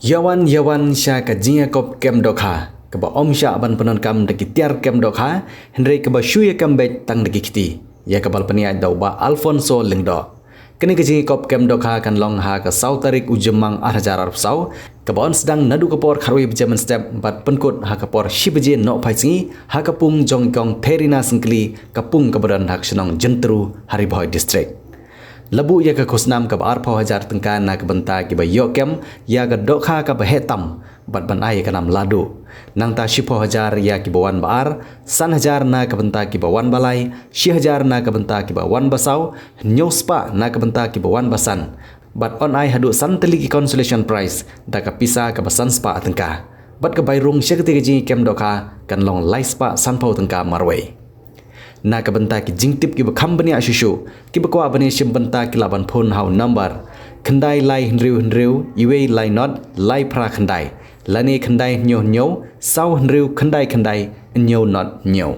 Yawan Shah ka Jingiakop kem Dohkha kaba Shah ban Pyndonkam dagi Tiar kem Dohkha Hynrei kaba Shuyakam bet Tang dagi kiti ya kabal penia dauba Alfonso lingdo kini ka Jingiakop kem Dohkha kan long ha ka sau tarik ujemang 8,000 sau kaba on sedang nadu kapor kharwi bejaman step 4 penkut ha kapor shibeje no phaisngi ha kapung jong terina sengkli kapung kabadan hak Shillong Jyntru hari Bhoi district Labu ya ke khusnam ka 4,000 tengka na ke bynta ki ba yokem ya ke Dohkha ka ba hetam bat ban ai ka nam ladu nang ta 10,000 ya ki bawan baar 1,000 na ke bynta ki bawan balai 6,000 na ke bynta ki bawan basau nyospa na ke bynta ki bawan basan bat on ai hadu santeli ki consolation prize da ka pisa ka basan spa tengka bat ka bairung syakti ki kem Dohkha kan long lai spa sanpau tengka marwei na ka bynta ki jingtip ki bakham bani asushu ki bakwa bani shim bynta ki laban phun hau number khandai lai Hynrei iwe lai not lai pra khandai lani khandai nyo sau Hynrei khandai nyo not nyo